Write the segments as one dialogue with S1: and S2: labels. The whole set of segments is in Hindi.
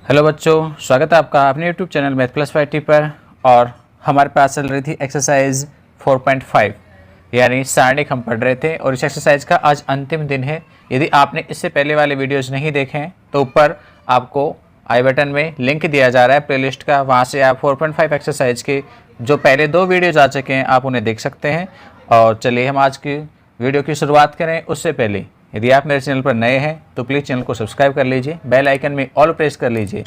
S1: हेलो बच्चों, स्वागत है आपका अपने YouTube channel math plus 5T पर। और हमारे पास चल रही थी एक्सरसाइज 4.5 यानी सारणिक हम पढ़ रहे थे और इस एक्सरसाइज का आज अंतिम दिन है। यदि आपने इससे पहले वाले वीडियोज़ नहीं देखे हैं तो ऊपर आपको आई बटन में लिंक दिया जा रहा है प्लेलिस्ट का, वहाँ से आप 4.5 एक्सरसाइज के जो पहले 2 वीडियोज़ आ चुके हैं आप उन्हें देख सकते हैं। और चलिए हम आज की वीडियो की शुरुआत करें। उससे पहले यदि आप मेरे चैनल पर नए हैं तो प्लीज़ चैनल को सब्सक्राइब कर लीजिए, बेल आइकन में ऑल प्रेस कर लीजिए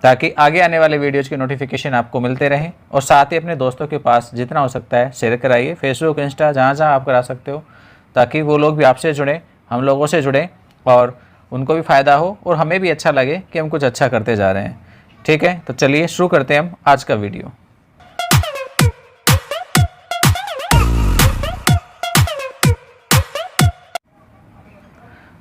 S1: ताकि आगे आने वाले वीडियोज़ की नोटिफिकेशन आपको मिलते रहें। और साथ ही अपने दोस्तों के पास जितना हो सकता है शेयर कराइए, फेसबुक, इंस्टा, जहाँ जहाँ आप करा सकते हो, ताकि वो लोग भी आपसे जुड़ें, हम लोगों से जुड़ें और उनको भी फ़ायदा हो और हमें भी अच्छा लगे कि हम कुछ अच्छा करते जा रहे हैं। ठीक है, तो चलिए शुरू करते हैं हम आज का वीडियो।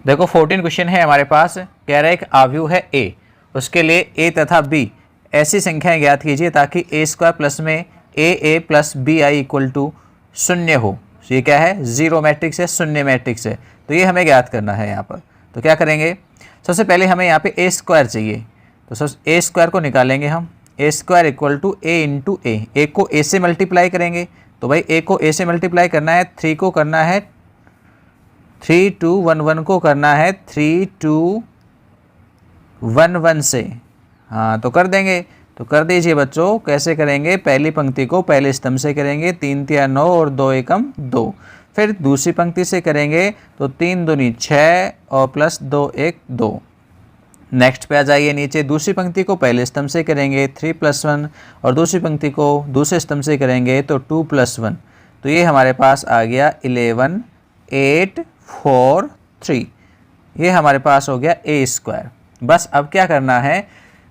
S1: देखो 14 क्वेश्चन है हमारे पास। कह रहा है एक आव्यूह है ए, उसके लिए ए तथा बी ऐसी संख्याएं ज्ञात कीजिए ताकि ए स्क्वायर प्लस में A plus B I equal to शून्य हो। ये क्या है? जीरो मैट्रिक्स है, शून्य मैट्रिक्स है, तो ये हमें ज्ञात करना है यहाँ पर। तो क्या करेंगे, सबसे पहले हमें यहाँ पे ए स्क्वायर चाहिए, तो सब ए स्क्वायर को निकालेंगे हम। A square equal to A into A को ए से मल्टीप्लाई करेंगे, तो भाई ए को ए से मल्टीप्लाई करना है, 3 को करना है 3 2 1 1 को करना है 3 2 1 1 से। हाँ तो कर देंगे, तो कर दीजिए बच्चों। कैसे करेंगे? पहली पंक्ति को पहले स्तंभ से करेंगे, 3 3 9 और 2 एकम 2। फिर दूसरी पंक्ति से करेंगे तो 3 दूनी 6 और प्लस 2 1 2। नेक्स्ट पे आ जाइए नीचे, दूसरी पंक्ति को पहले स्तंभ से करेंगे 3 + 1 और दूसरी पंक्ति को दूसरे स्तंभ से करेंगे तो 2 + 1। तो ये हमारे पास आ गया 11 8 4 3। ये हमारे पास हो गया ए स्क्वायर। बस अब क्या करना है,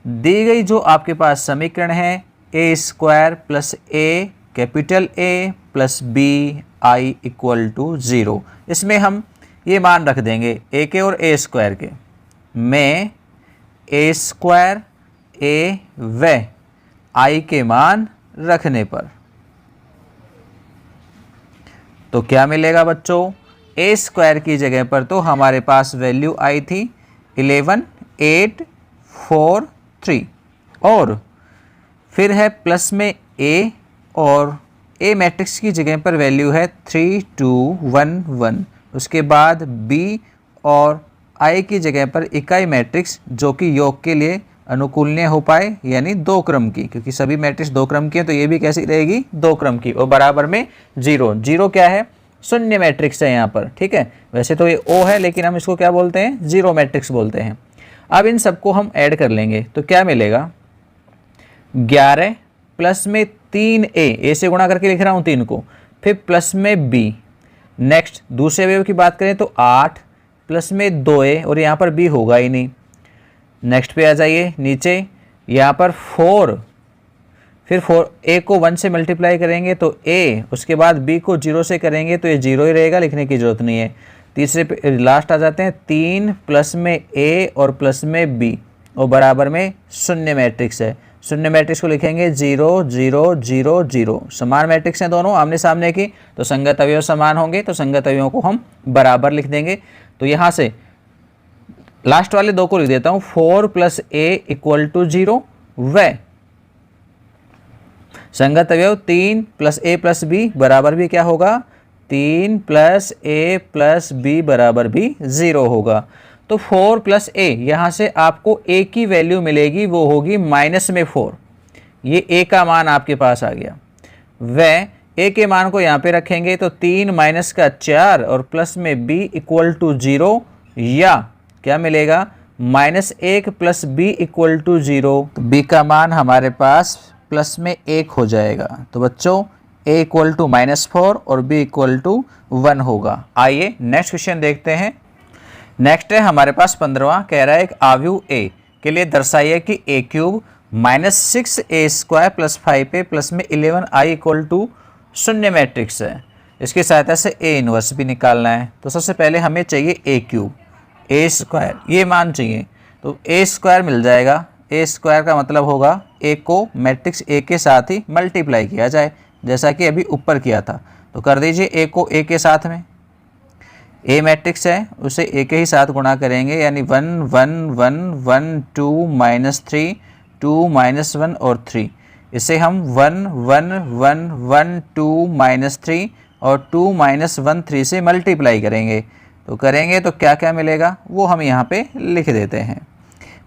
S1: दी गई जो आपके पास समीकरण है A square plus A capital A plus B I equal to 0, इसमें हम ये मान रख देंगे ए के और ए स्क्वायर के में ए स्क्वायर ए व आई के मान रखने पर। तो क्या मिलेगा बच्चों? ए स्क्वायर की जगह पर तो हमारे पास वैल्यू आई थी 11 8 4 3 और फिर है प्लस में ए और ए मैट्रिक्स की जगह पर वैल्यू है 3 2 1 1। उसके बाद बी और आई की जगह पर इकाई मैट्रिक्स जो कि योग के लिए अनुकूलनीय हो पाए, यानी 2 क्रम की, क्योंकि सभी मैट्रिक्स 2 क्रम की हैं तो ये भी कैसी रहेगी? 2 क्रम की। और बराबर में 0। 0 क्या है? शून्य मैट्रिक्स है यहाँ पर। ठीक है, वैसे तो ये ओ है लेकिन हम इसको क्या बोलते हैं? जीरो मैट्रिक्स बोलते हैं। अब इन सबको हम ऐड कर लेंगे तो क्या मिलेगा? 11 प्लस में 3 ए से गुणा करके लिख रहा हूँ 3 को, फिर प्लस में बी। नेक्स्ट दूसरे अवयव की बात करें तो 8 प्लस में 2 और यहाँ पर बी होगा ही नहीं। नेक्स्ट पे आ जाइए नीचे, यहाँ पर 4, फिर 4 ए को 1 से मल्टीप्लाई करेंगे तो ए, उसके बाद बी को 0 से करेंगे तो ये 0 ही रहेगा, लिखने की जरूरत नहीं है। तीसरे पे लास्ट आ जाते हैं 3 प्लस में ए और प्लस में बी और बराबर में शून्य मैट्रिक्स है। शून्य मैट्रिक्स को लिखेंगे 0 0 0 0। समान मैट्रिक्स हैं दोनों आमने सामने की, तो संगत अवयव समान होंगे तो संगत अवयवों को हम बराबर लिख देंगे। तो यहाँ से लास्ट वाले 2 को लिख देता हूँ, 4 + a = 0 व संगत अवयव 3 + a + b बराबर भी क्या होगा? 3 + a + b बराबर भी 0 होगा। तो 4 + a, यहाँ से आपको a की वैल्यू मिलेगी, वो होगी -4। ये a का मान आपके पास आ गया। व a के मान को यहाँ पे रखेंगे तो 3 - 4 और प्लस में b = 0, या क्या मिलेगा? -1 + b = 0। तो b का मान हमारे पास प्लस में 1 हो जाएगा। तो बच्चों a = -4 और b = 1 होगा। आइए नेक्स्ट क्वेश्चन देखते हैं। नेक्स्ट है हमारे पास 15वां। कह रहा है एक आव्यूह a के लिए दर्शाइए कि a³ -6a² + 5a प्लस में 11i = शून्य मैट्रिक्स है। इसकी सहायता से a इनवर्स भी निकालना है। तो सबसे पहले हमें चाहिए a³ a², ये मान चाहिए, तो a² मिल जाएगा। a² का मतलब होगा a को मैट्रिक्स a के साथ ही मल्टीप्लाई किया जाए, जैसा कि अभी ऊपर किया था। तो कर दीजिए a को a के साथ में, ए मैट्रिक्स है उसे ए के ही साथ गुणा करेंगे, यानी 1 1 1 1 2 -3 2 -1 और 3। इसे हम 1 1 1 1 2 -3 और 2 -1 3 से मल्टीप्लाई करेंगे। तो करेंगे तो क्या क्या मिलेगा वो हम यहाँ पे लिख देते हैं।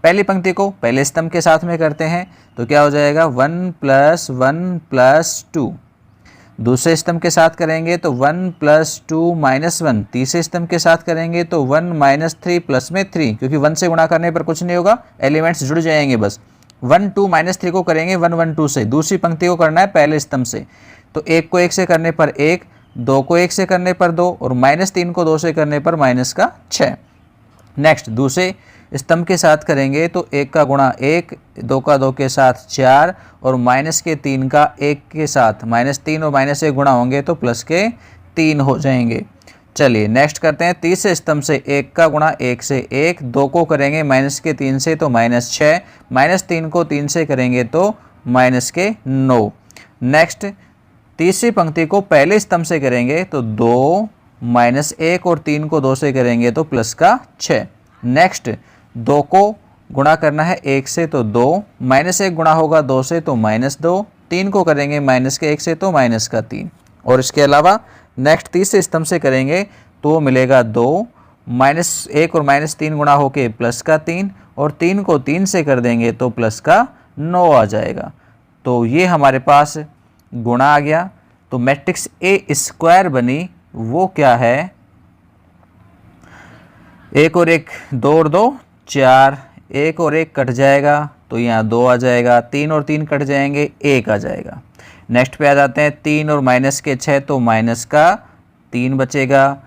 S1: पहली पंक्ति को पहले स्तंभ के साथ में करते हैं तो क्या हो जाएगा 1 + 1 + 2। दूसरे स्तंभ के साथ करेंगे तो 1 + 2 - 1। तीसरे स्तंभ के साथ करेंगे तो 1 - 3 प्लस में 3, क्योंकि 1 से गुणा करने पर कुछ नहीं होगा, एलिमेंट्स जुड़ जाएंगे बस। 1 2 -3 को करेंगे 1 1 2 से, दूसरी पंक्ति को करना है पहले स्तंभ से। तो 1 को 1 से करने पर 1, 2 को 1 से करने पर 2 और -3 को 2 से करने पर -6। नेक्स्ट दूसरे स्तंभ के साथ करेंगे तो 1 का गुणा 1, 2 का 2 के साथ 4 और -3 का 1 के साथ -3 और -1 गुणा होंगे तो +3 हो जाएंगे। चलिए नेक्स्ट करते हैं तीसरे स्तंभ से 1 का गुणा 1 से 1, 2 को करेंगे -3 से तो -6, -3 को 3 से करेंगे तो -9। नेक्स्ट तीसरी पंक्ति को पहले स्तंभ से करेंगे तो 2 -1 और 3 को 2 से करेंगे तो +6। नेक्स्ट 2 को गुणा करना है 1 से तो 2, -1 गुणा होगा 2 से तो -2, 3 को करेंगे -1 से तो -3। और इसके अलावा नेक्स्ट तीसरे स्तंभ से करेंगे तो वो मिलेगा 2, -1 और -3 गुणा होके +3 और 3 को 3 से कर देंगे तो +9 आ जाएगा। तो ये हमारे पास गुणा आ गया। तो मैट्रिक्स A² बनी वो क्या है, 1 और 1 2 और 2 4, 1 और 1 कट जाएगा तो यहाँ 2 आ जाएगा, 3 और 3 कट जाएंगे 1 आ जाएगा। नेक्स्ट पे आ जाते हैं 3 और -6 तो -3 बचेगा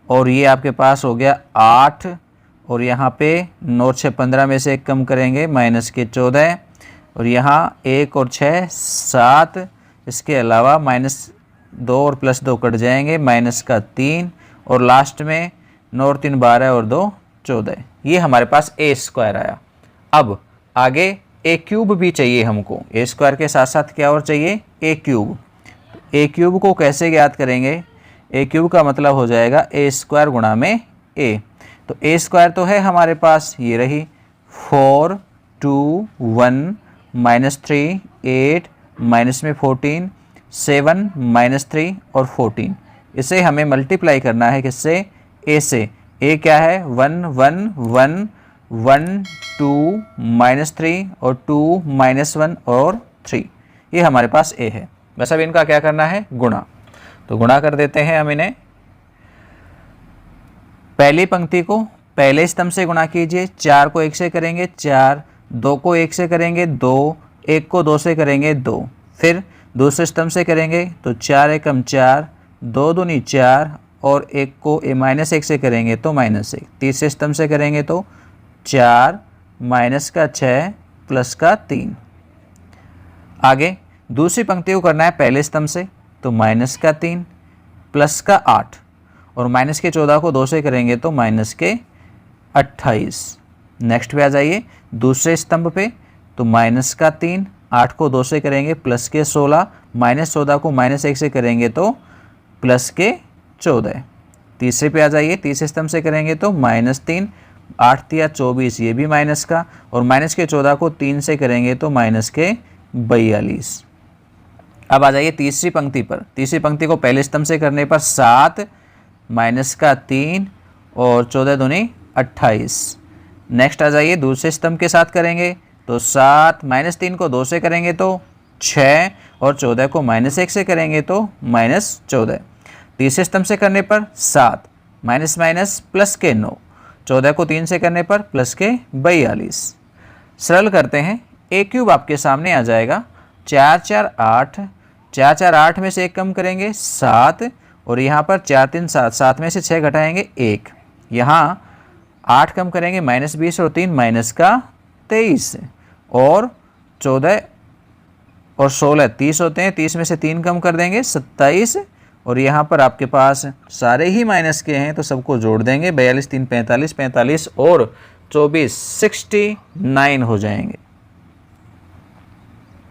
S1: और ये आपके पास हो गया 8 और यहाँ पे 9 और 6 15 में से 1 कम करेंगे -14 और यहाँ 1 और 6 7। इसके अलावा -2 और +2 कट जाएंगे -3 और लास्ट में 9 और 3 12 और 2 14। ये हमारे पास A² आया। अब आगे A³ भी चाहिए हमको, A² के साथ साथ क्या और चाहिए A³। A³ को कैसे ज्ञात करेंगे, A³ का मतलब हो जाएगा A² गुणा में A। तो A² तो है हमारे पास, ये रही 4 2 1 -3 8 -14 7 -3 और 14। इसे हमें मल्टीप्लाई करना है किससे, A से। A क्या है 1 1 1 1 2 -3 और 2 -1 और 3। ये हमारे पास A है। बस अब इनका क्या करना है, गुणा। तो गुणा कर देते हैं हम इन्हें। पहली पंक्ति को पहले स्तंभ से गुणा कीजिए, 4 को 1 से करेंगे 4, 2 को 1 से करेंगे 2, 1 को 2 से करेंगे 2। फिर दूसरे स्तंभ से करेंगे तो 4 एकम 4, 2 दूनी 4 और 1 को -1 से करेंगे तो -1। तीसरे स्तंभ से करेंगे तो 4 -6 +3। आगे दूसरी पंक्ति को करना है पहले स्तंभ से तो -3 +8 और -14 को 2 से करेंगे तो -28। नेक्स्ट पे आ जाइए दूसरे स्तंभ पे तो -3 8 को 2 से करेंगे +16, -14 को -1 से करेंगे तो +14। तीसरे पे आ जाइए, तीसरे स्तंभ से करेंगे तो -3 8 × 24 ये भी माइनस का और -14 को 3 से करेंगे तो -42। अब आ जाइए तीसरी पंक्ति पर। तीसरी पंक्ति को पहले स्तंभ से करने पर 7 -3 और 14 दूनी 28। नेक्स्ट आ जाइए दूसरे स्तंभ के साथ करेंगे तो 7 -3 को 2 से करेंगे तो 6 और 14 को -1 से करेंगे तो -14। तीसरे स्तंभ से करने पर 7 ++ के 9, 14 को 3 से करने पर +42। सरल करते हैं, A³ आपके सामने आ जाएगा 4 4 8, 4 4 8 में से 1 कम करेंगे 7 और यहाँ पर 4 3 7, 7 में से 6 घटाएंगे 1। यहाँ 8 कम करेंगे -20 और 3 -23 और 14 और 16 30 होते हैं, 30 में से 3 कम कर देंगे 27 और यहाँ पर आपके पास सारे ही माइनस के हैं तो सबको जोड़ देंगे 42 3 45, 45 और 24 69 हो जाएंगे,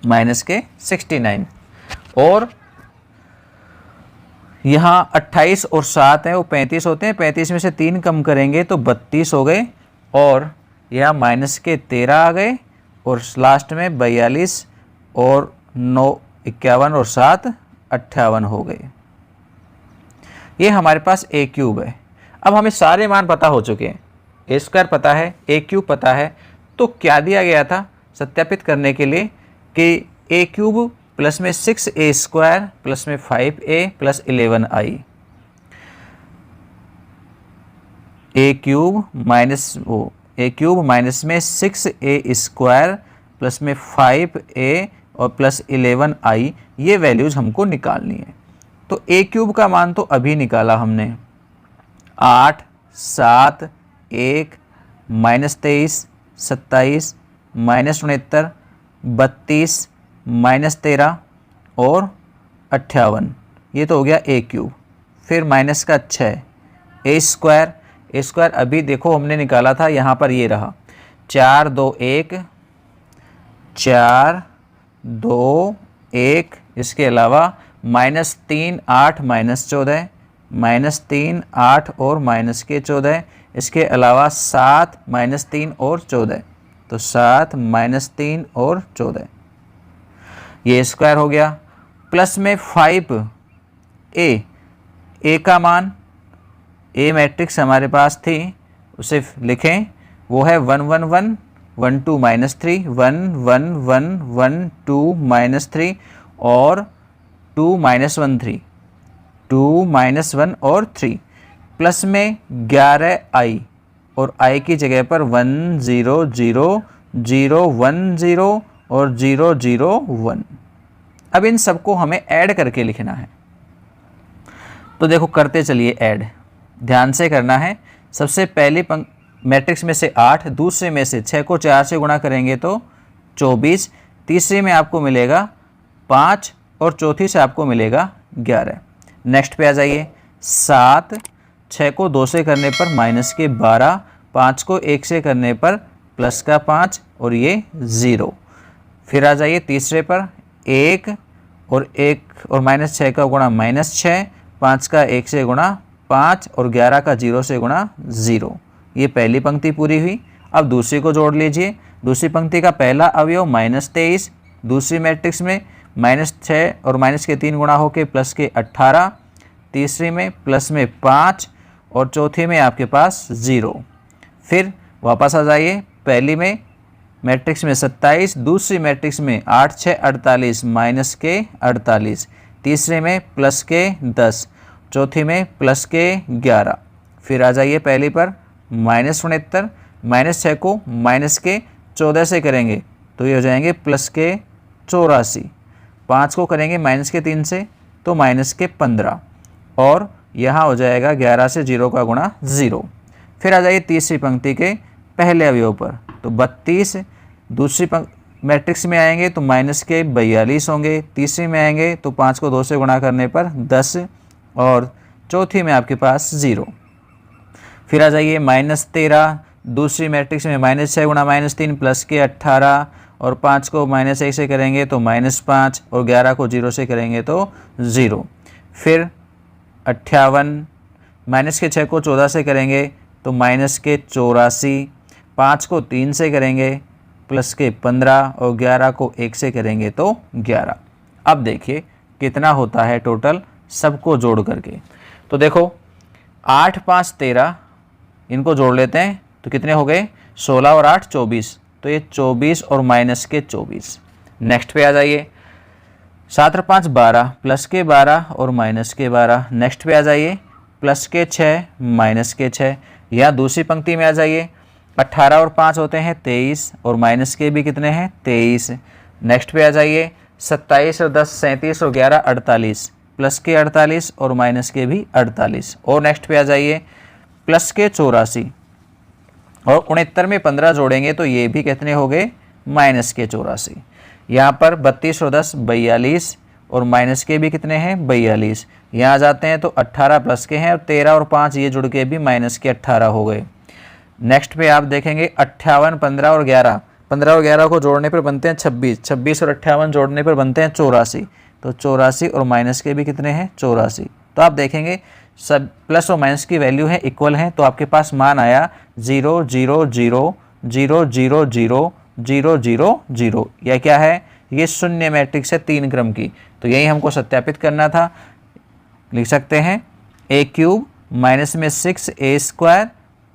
S1: माइनस के 69। और यहाँ 28 और 7 है वो 35 होते हैं, 35 में से 3 कम करेंगे तो 32 हो गए, और यहाँ माइनस के 13 आ गए, और लास्ट में 42 और 9 51 और 7 58 हो गए। ये हमारे पास ए क्यूब है। अब हमें सारे मान पता हो चुके हैं, ए स्क्वायर पता है, ए क्यूब पता है, तो क्या दिया गया था सत्यापित करने के लिए कि ए क्यूब प्लस में 6a स्क्वायर प्लस में 5a प्लस 11i, ए क्यूब माइनस में 6a स्क्वायर प्लस में 5a और प्लस 11i, ये वैल्यूज हमको निकालनी है। तो ए क्यूब का मान तो अभी निकाला हमने, 8 7 1 -23 27 -69 32 -13 और 58, ये तो हो गया ए क्यूब। फिर माइनस का 6 ए स्क्वायर अभी देखो हमने निकाला था, यहाँ पर ये रहा 4 2 1 4 2 1, इसके अलावा -3 8 -14 -3 8 और माइनस के 14, इसके अलावा 7 -3 और 14, तो 7 -3 और 14, ये स्क्वायर हो गया। प्लस में 5a, ए का मान, ए मैट्रिक्स हमारे पास थी उसे लिखें, वो है 1 1 1 1 2 -3 1 1 1 1 2 -3 और 2 -1 3 2 -1 और 3, प्लस में 11i और i की जगह पर 1 0 0 0 1 0 और 0 0 1। अब इन सबको हमें ऐड करके लिखना है, तो देखो करते चलिए ऐड, ध्यान से करना है। सबसे पहली मैट्रिक्स में से 8, दूसरे में से 6 को 4 से गुणा करेंगे तो 24, तीसरे में आपको मिलेगा 5 और चौथी से आपको मिलेगा 11। नेक्स्ट पे आ जाइए, 7, 6 को 2 से करने पर माइनस के 12, 5 को 1 से करने पर प्लस का 5 और ये 0। फिर आ जाइए तीसरे पर, 1 और -6 का गुणा -6, 5 का 1 से गुणा 5 और 11 का 0 से गुणा 0। ये पहली पंक्ति पूरी हुई। अब दूसरी को जोड़ लीजिए, दूसरी पंक्ति का पहला अवयव -23, दूसरी मैट्रिक्स में -6 और माइनस के 3 गुणा होके प्लस के 18, तीसरी में प्लस में 5 और चौथी में आपके पास 0। फिर वापस आ जाइए, पहली में मैट्रिक्स में 27, दूसरी मैट्रिक्स में 8 6 48 माइनस के 48, तीसरे में प्लस के 10, चौथी में प्लस के 11। फिर आ जाइए पहली पर, -69, -6 को माइनस के 14 से करेंगे तो ये हो जाएंगे प्लस के 84, 5 को करेंगे माइनस के 3 से तो माइनस के 15, और यहाँ हो जाएगा 11 से 0 का गुणा 0। फिर आ जाइए तीसरी पंक्ति के पहले अवयव पर, तो 32, दूसरी मैट्रिक्स में आएंगे तो माइनस के 42 होंगे, तीसरी में आएंगे तो 5 को 2 से गुणा करने पर 10 और चौथी में आपके पास 0। फिर आ जाइए -13, दूसरी मैट्रिक्स में -6 गुणा -3 प्लस के 18 और 5 को -1 से करेंगे तो -5 और 11 को 0 से करेंगे तो 0। फिर 58, माइनस के 6 को 14 से करेंगे तो माइनस के 84, 5 को 3 से करेंगे प्लस के 15 और 11 को 1 से करेंगे तो 11। अब देखिए कितना होता है टोटल सबको जोड़ करके, तो देखो 8 5 13, इनको जोड़ लेते हैं तो कितने हो गए, 16 और 8 24, तो ये 24 और माइनस के 24। नेक्स्ट पे आ जाइए, 7 और 5 12, प्लस के 12 और माइनस के 12। नेक्स्ट पे आ जाइए, प्लस के 6 माइनस के 6। या दूसरी पंक्ति में आ जाइए, 18 और 5 होते हैं 23 और माइनस के भी कितने हैं 23। नेक्स्ट पे आ जाइए, 27 और 10 37 और 11 48, प्लस के 48 और माइनस के भी 48। और नेक्स्ट पे आ जाइए, प्लस के 84 और 69 में 15 जोड़ेंगे तो ये भी कितने हो गए माइनस के 84। यहाँ पर 32 और 10 42 और माइनस के भी कितने हैं 42। यहाँ आ जाते हैं तो 18 प्लस के हैं और 13 और 5 ये जुड़ के भी माइनस के 18 हो गए। नेक्स्ट पे आप देखेंगे 58 15 और 11, 15 और 11 को जोड़ने पर बनते हैं 26, 26 और 58 जोड़ने पर बनते हैं 84, तो 84 और माइनस के भी कितने हैं 84। तो आप देखेंगे सब प्लस और माइनस की वैल्यू है इक्वल है, तो आपके पास मान आया 0 0 0 0 0 0 0 0 0। यह क्या है, ये शून्य मैट्रिक्स है 3 क्रम की, तो यही हमको सत्यापित करना था। लिख सकते हैं a क्यूब माइनस में 6a स्क्वायर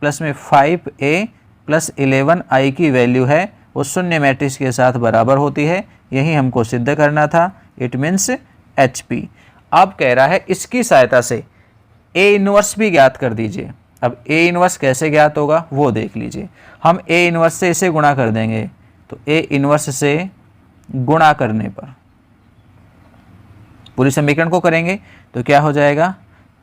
S1: प्लस में 5a प्लस 11i की वैल्यू है वो शून्य मैट्रिक्स के साथ बराबर होती है, यही हमको सिद्ध करना था। It means HP। अब कह रहा है इसकी सहायता से A इनवर्स भी ज्ञात कर दीजिए। अब A इनवर्स कैसे ज्ञात होगा वो देख लीजिए। हम A इनवर्स से इसे गुणा कर देंगे, तो A इनवर्स से गुणा करने पर पूरी समीकरण को करेंगे तो क्या हो जाएगा,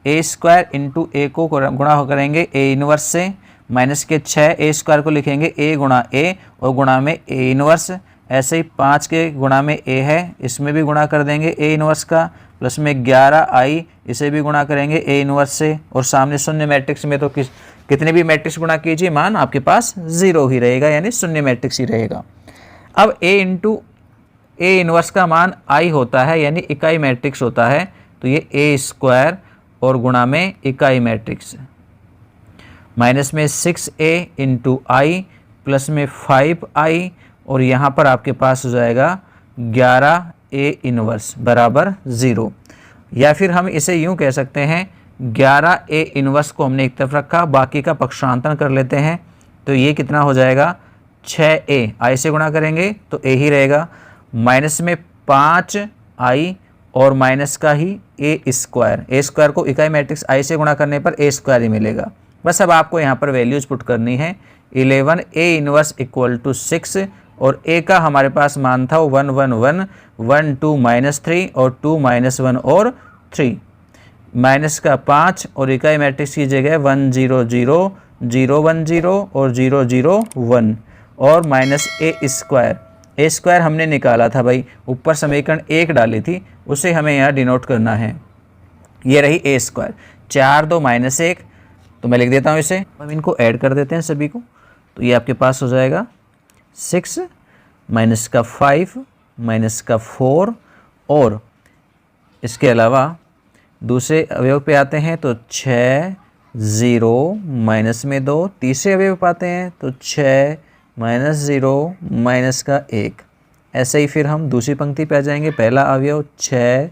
S1: a स्क्वायर इंटू ए को गुणा करेंगे a इनवर्स से, माइनस के 6 a स्क्वायर को लिखेंगे a गुणा a और गुणा में a इनवर्स। ऐसे ही 5 के गुणा में a है, इसमें भी गुणा कर देंगे a इनवर्स का, प्लस में 11i इसे भी गुणा करेंगे a इनवर्स से। और सामने शून्य मैट्रिक्स में तो कितने भी मैट्रिक्स गुणा कीजिए मान आपके पास 0 ही रहेगा, यानी शून्य मैट्रिक्स ही रहेगा। अब a इंटू ए इनवर्स का मान i होता है, यानी इकाई मैट्रिक्स होता है, तो ये a स्क्वायर और गुणा में इकाई मैट्रिक्स माइनस में 6a इंटू आई प्लस में 5i और यहाँ पर आपके पास हो जाएगा 11a इनवर्स बराबर 0। या फिर हम इसे यूँ कह सकते हैं 11a इनवर्स को हमने एक तरफ रखा, बाकी का पक्षांतरण कर लेते हैं, तो ये कितना हो जाएगा 6a, i से गुणा करेंगे तो a ही रहेगा, माइनस में 5i और माइनस का ही a स्क्वायर को इकाई मैट्रिक्स i से गुणा करने पर a स्क्वायर ही मिलेगा। बस अब आपको यहाँ पर वैल्यूज पुट करनी है। 11a इनवर्स इक्वल टू 6 और a का हमारे पास मान था 1 1 1 1 2 माइनस 3 और 2 माइनस 1 और 3, माइनस का 5 और इकाई मैट्रिक्स की जगह 1 0 0 0 1 0 और 0 0 1 और माइनस a स्क्वायर हमने निकाला था भाई, ऊपर समीकरण 1 डाली थी, उसे हमें यहाँ डिनोट करना है। ये रही a स्क्वायर, 4 2 माइनस 1, तो मैं लिख देता हूँ इसे, हम इनको ऐड कर देते हैं सभी को, तो ये आपके पास हो जाएगा 6 माइनस का 5 माइनस का 4 और इसके अलावा दूसरे अवयव पे आते हैं तो 6 0 माइनस में 2, तीसरे अवयव पे आते हैं तो 6 माइनस 0 माइनस का 1। ऐसे ही फिर हम दूसरी पंक्ति पे आ जाएंगे, पहला अवयव 6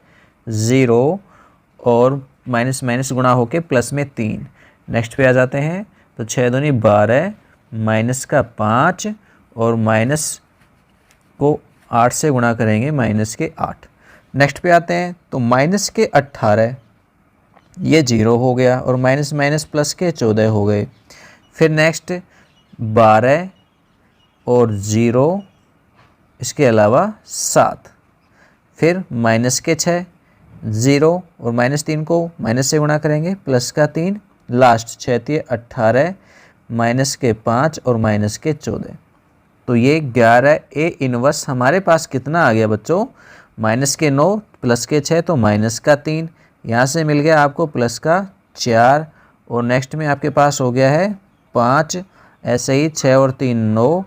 S1: 0 और माइनस माइनस गुणा होके प्लस में 3। नेक्स्ट पे आ जाते हैं तो 6 दूनी 12 माइनस का 5 और माइनस को 8 से गुणा करेंगे माइनस के 8। नेक्स्ट पे आते हैं तो माइनस के 18 ये 0 हो गया और माइनस माइनस प्लस के 14 हो गए। फिर नेक्स्ट 12 और 0 इसके अलावा 7, फिर माइनस के 6 0 और माइनस 3 को माइनस से गुणा करेंगे प्लस का 3, लास्ट 6 3 18 माइनस के 5 और माइनस के 14। तो ये 11a इनवर्स हमारे पास कितना आ गया बच्चों, माइनस के 9 प्लस के 6 तो माइनस का 3, यहाँ से मिल गया आपको प्लस का 4 और नेक्स्ट में आपके पास हो गया है 5। ऐसे ही 6 और 3 9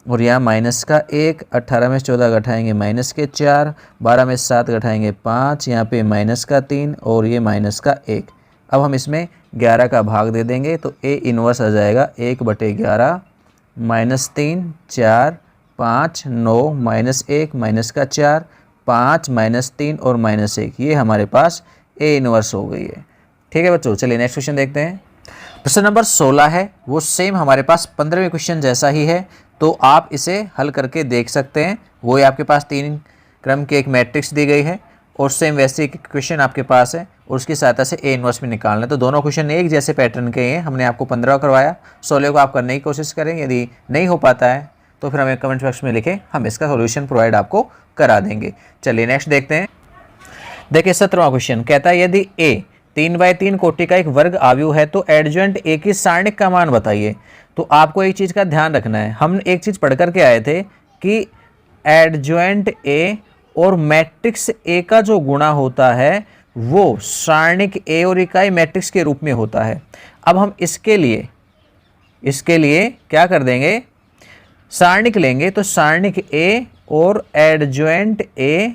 S1: और यहाँ माइनस का 1, 18 में 14 घटाएंगे माइनस के 4, 12 में 7 घटाएंगे 5, यहाँ पे माइनस का 3 और ये माइनस का 1। अब हम इसमें 11 का भाग दे देंगे तो a इनवर्स आ जाएगा 1/11 माइनस 3 4 5 9 माइनस 1 माइनस का 4 5 माइनस 3 और माइनस 1, ये हमारे पास a इनवर्स हो गई है। ठीक है बच्चों, चलिए नेक्स्ट क्वेश्चन देखते हैं। प्रश्न नंबर 16 है, वो सेम हमारे पास 15वें क्वेश्चन जैसा ही है, तो आप इसे हल करके देख सकते हैं। वो आपके पास 3 क्रम की एक मैट्रिक्स दी गई है और सेम वैसे एक क्वेश्चन आपके पास है और उसकी सहायता से a इनवर्स भी निकालना है। तो दोनों क्वेश्चन एक जैसे पैटर्न के हैं, हमने आपको 15 करवाया, 16 को आप करने की कोशिश करें। यदि नहीं हो पाता है तो फिर हमें कमेंट बॉक्स में लिखें, हम इसका सोल्यूशन प्रोवाइड आपको करा देंगे। चलिए नेक्स्ट देखते हैं। देखिए 17वां क्वेश्चन कहता है यदि a 3/3 कोटि का एक वर्ग आव्यूह है तो एडजॉइंट a की सारणिक का मान बताइए। तो आपको एक चीज़ का ध्यान रखना है, हम एक चीज़ पढ़ करके आए थे कि एडजॉइंट a और मैट्रिक्स A का जो गुणा होता है वो सारणिक A और इकाई मैट्रिक्स के रूप में होता है। अब हम इसके लिए क्या कर देंगे, सारणिक लेंगे, तो सारणिक A और एडजॉइंट A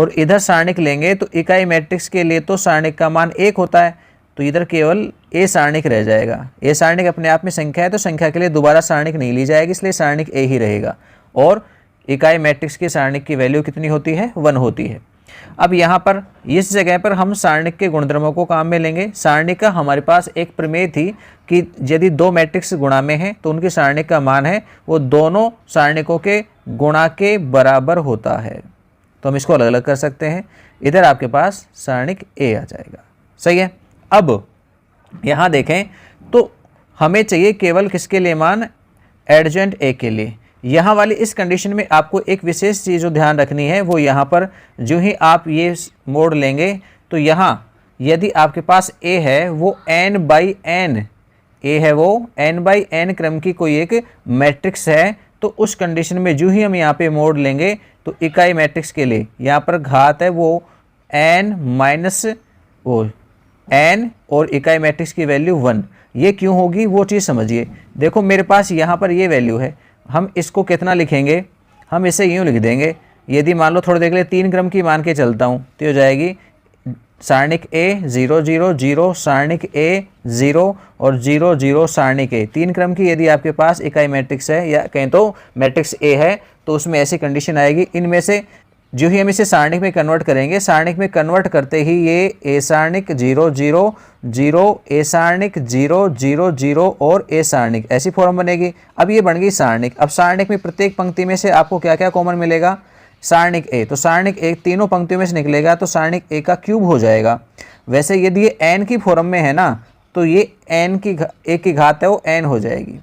S1: और इधर सारणिक लेंगे तो इकाई मैट्रिक्स के लिए तो सारणिक का मान 1 होता है, तो इधर केवल ए सारणिक रह जाएगा। ए सारणिक अपने आप में संख्या है तो संख्या के लिए दोबारा सारणिक नहीं ली जाएगी, इसलिए सारणिक ए ही रहेगा। और इकाई मैट्रिक्स की सारणिक की वैल्यू कितनी होती है? 1 होती है। अब यहाँ पर इस जगह पर हम सारणिक के गुणधर्मों को काम में लेंगे। सारणिक का हमारे पास एक प्रमेय थी कि यदि दो मैट्रिक्स गुणा में हैं तो उनकी सारणिक का मान है वो दोनों सारणिकों के गुणा के बराबर होता है। तो हम इसको अलग अलग कर सकते हैं। इधर आपके पास सारणिक ए आ जाएगा। सही है। अब यहाँ देखें तो हमें चाहिए केवल किसके लिए मान? एडजेंट ए के लिए। यहाँ वाली इस कंडीशन में आपको एक विशेष चीज़ जो ध्यान रखनी है वो यहाँ पर जो ही आप ये मोड़ लेंगे तो यहाँ यदि आपके पास a है वो n/n a है वो n/n क्रम की कोई एक मैट्रिक्स है, तो उस कंडीशन में जो ही हम यहाँ पे मोड़ लेंगे तो इकाई मैट्रिक्स के लिए यहाँ पर घात है वो n और इकाई मैट्रिक्स की वैल्यू 1। ये क्यों होगी वो चीज़ समझिए। देखो मेरे पास यहाँ पर ये वैल्यू है, हम इसको कितना लिखेंगे? हम इसे यूँ लिख देंगे। यदि मान लो थोड़ी देख ले 3 क्रम की मान के चलता हूँ तो हो जाएगी सारणिक a 0 0 0 सारणिक a 0 और 0 0 सारणिक a। 3 क्रम की यदि आपके पास इकाई मैट्रिक्स है या कहें तो मैट्रिक्स a है तो उसमें ऐसी कंडीशन आएगी। इनमें से जो ही हम इसे सारणिक में कन्वर्ट करेंगे, सारणिक में कन्वर्ट करते ही ये a सारणिक 0 0 0 a सारणिक 0 0 0 और a सारणिक ऐसी फॉर्म बनेगी। अब ये बन गई सारणिक। अब सारणिक में प्रत्येक पंक्ति में से आपको क्या क्या कॉमन मिलेगा? सारणिक a। तो सारणिक a तीनों पंक्तियों में से निकलेगा तो सारणिक a का क्यूब हो जाएगा। वैसे यदि ये n की फॉर्म में है ना तो ये n की a की घात है वो n हो जाएगी।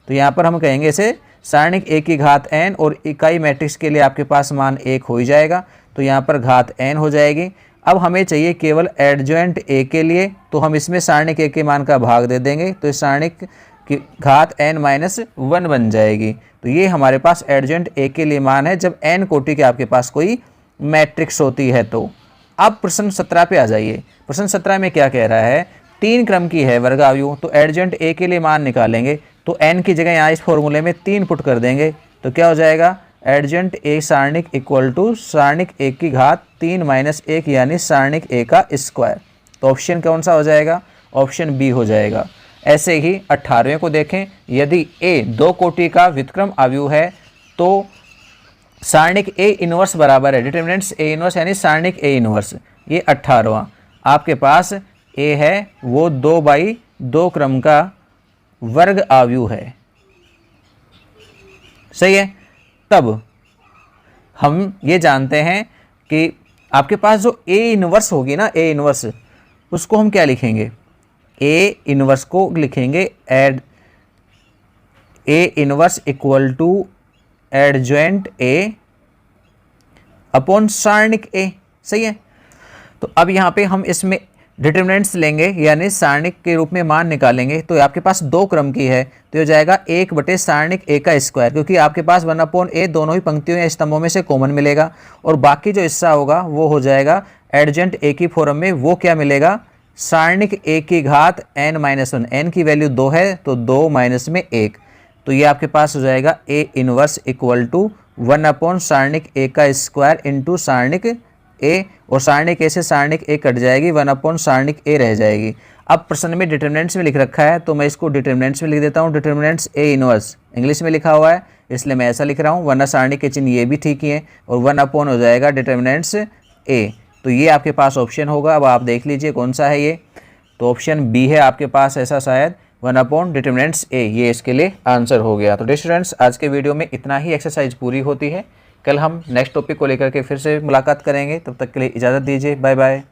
S1: तो यहाँ पर हम कहेंगे इसे सारणिक a की घात n और इकाई मैट्रिक्स के लिए आपके पास मान 1 हो ही जाएगा, तो यहाँ पर घात n हो जाएगी। अब हमें चाहिए केवल एडजॉइंट a के लिए, तो हम इसमें सारणिक a के मान का भाग दे देंगे तो इस सारणिक की घात n-1 बन जाएगी। तो ये हमारे पास एडजॉइंट a के लिए मान है जब n कोटि के आपके पास कोई मैट्रिक्स होती है। तो अब प्रश्न 17 पे आ जाइए। प्रश्न 17 में क्या कह रहा है? 3 क्रम की है वर्ग आयु, तो एडजॉइंट a के लिए मान निकालेंगे तो n की जगह यहाँ इस फॉर्मूले में 3 पुट कर देंगे तो क्या हो जाएगा? एडजॉइंट a सारणिक इक्वल टू सारणिक a की घात 3 - 1 यानी सारणिक a का स्क्वायर। तो ऑप्शन कौन सा हो जाएगा? ऑप्शन बी हो जाएगा। ऐसे ही 18वें को देखें। यदि a 2 कोटि का व्युत्क्रम अवयव है तो सारणिक a इनवर्स बराबर है डिटरमिनेंट्स a इनवर्स यानी सारणिक a इनवर्स। ये 18वां आपके पास a है वो 2/2 क्रम का वर्ग अवयव है। सही है। तब हम ये जानते हैं कि आपके पास जो a इनवर्स होगी ना, a इनवर्स, उसको हम क्या लिखेंगे? a इनवर्स को लिखेंगे a inverse equal to adjoint a upon सारणिक a। सही है। तो अब यहाँ पे हम इसमें डिटरमिनेंट्स लेंगे यानी सारणिक के रूप में मान निकालेंगे। तो आपके पास 2 क्रम की है तो ये जाएगा 1 सारणिक a का स्क्वायर, क्योंकि आपके पास 1/a दोनों ही पंक्तियों या स्तंभों में से कॉमन मिलेगा और बाकी जो हिस्सा होगा वो हो जाएगा एडजॉइंट a की फॉर्म में। वो क्या मिलेगा? सारणिक a की घात n-1। n की वैल्यू 2 है तो 2 - में 1, तो ये आपके पास हो जाएगा a इनवर्स इक्वल टू 1/ सारणिक a का स्क्वायर इंटू सारणिक a, और सारणिक a से सारणिक a कट जाएगी, 1/ सारणिक a रह जाएगी। अब प्रश्न में डिटरमिनेंट्स में लिख रखा है तो मैं इसको डिटरमिनेंट्स में लिख देता हूँ। डिटरमिनेंट्स a इनवर्स इंग्लिश में लिखा हुआ है इसलिए मैं ऐसा लिख रहा हूँ, वरना सारणिक के चिन्ह ये भी ठीक ही है और 1/ हो जाएगा डिटरमिनेंट्स a। तो ये आपके पास ऑप्शन होगा। अब आप देख लीजिए कौन सा है ये, तो ऑप्शन बी है आपके पास ऐसा शायद 1/ डिटरमिनेंट्स a, ये इसके लिए आंसर हो गया। तो डियर स्टूडेंट्स आज के वीडियो में इतना ही एक्सरसाइज पूरी होती है। कल हम नेक्स्ट टॉपिक को लेकर के फिर से मुलाकात करेंगे, तब तक के लिए इजाज़त दीजिए। Bye bye.